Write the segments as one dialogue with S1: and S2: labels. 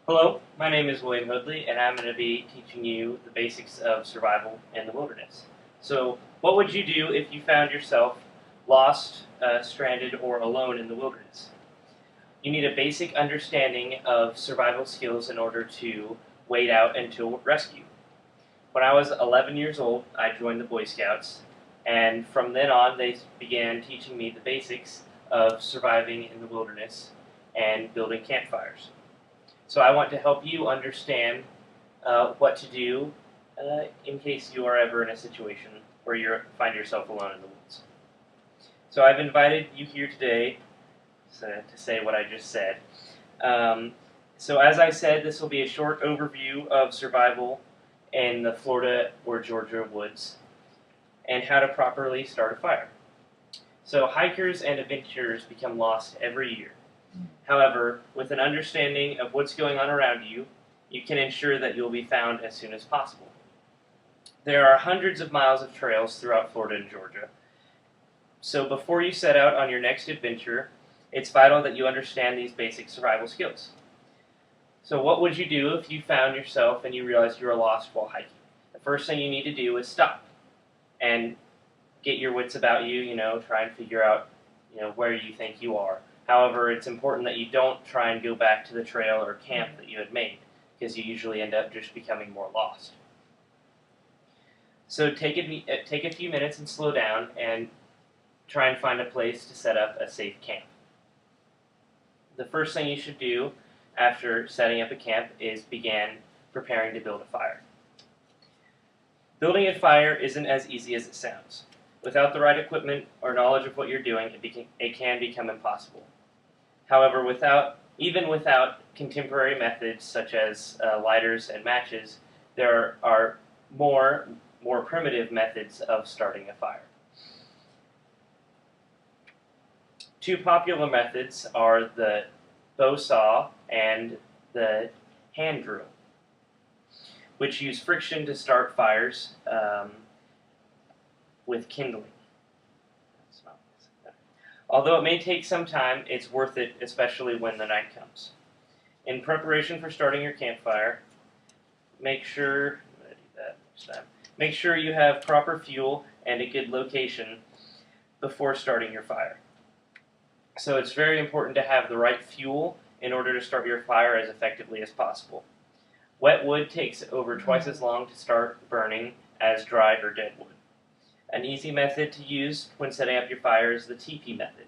S1: Hello, my name is William Hoodley, and I'm going to be teaching you the basics of survival in the wilderness. So, what would you do if you found yourself lost, stranded, or alone in the wilderness? You need a basic understanding of survival skills in order to wade out and to rescue. When I was 11 years old, I joined the Boy Scouts, and from then on, they began teaching me the basics of surviving in the wilderness and building campfires. So I want to help you understand what to do in case you are ever in a situation where you find yourself alone in the woods. So I've invited you here today to say what I just said. So as I said, this will be a short overview of survival in the Florida or Georgia woods and how to properly start a fire. So hikers and adventurers become lost every year. However, with an understanding of what's going on around you, you can ensure that you'll be found as soon as possible. There are hundreds of miles of trails throughout Florida and Georgia. So before you set out on your next adventure, it's vital that you understand these basic survival skills. So what would you do if you found yourself and you realized you were lost while hiking? The first thing you need to do is stop and get your wits about you, try and figure out, where you think you are. However, it's important that you don't try and go back to the trail or camp that you had made, because you usually end up just becoming more lost. So take a few minutes and slow down and try and find a place to set up a safe camp. The first thing you should do after setting up a camp is begin preparing to build a fire. Building a fire isn't as easy as it sounds. Without the right equipment or knowledge of what you're doing, it can become impossible. However, even without contemporary methods such as lighters and matches, there are more primitive methods of starting a fire. Two popular methods are the bow saw and the hand drill, which use friction to start fires with kindling. Although it may take some time, it's worth it, especially when the night comes. In preparation for starting your campfire, make sure you have proper fuel and a good location before starting your fire. So it's very important to have the right fuel in order to start your fire as effectively as possible. Wet wood takes over twice as long to start burning as dry or dead wood. An easy method to use when setting up your fire is the teepee method.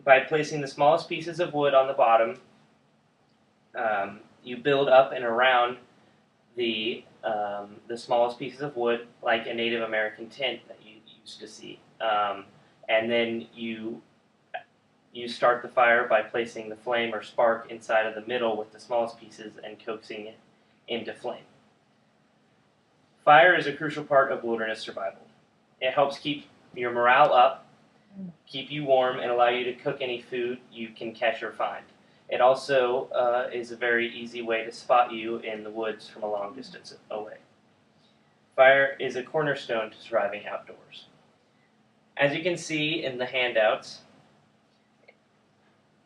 S1: By placing the smallest pieces of wood on the bottom, you build up and around the smallest pieces of wood, like a Native American tent that you used to see. And then you start the fire by placing the flame or spark inside of the middle with the smallest pieces and coaxing it into flame. Fire is a crucial part of wilderness survival. It helps keep your morale up, keep you warm, and allow you to cook any food you can catch or find. It also is a very easy way to spot you in the woods from a long distance away. Fire is a cornerstone to surviving outdoors. As you can see in the handouts,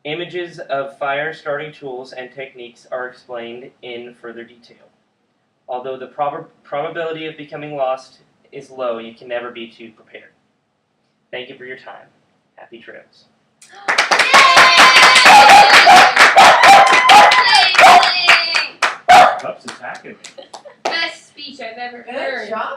S1: images of fire starting tools and techniques are explained in further detail. Although the probability of becoming lost is low, you can never be too prepared. Thank you for your time. Happy trails.
S2: Pups attacking me.
S3: Best speech I've ever heard.
S4: Good job.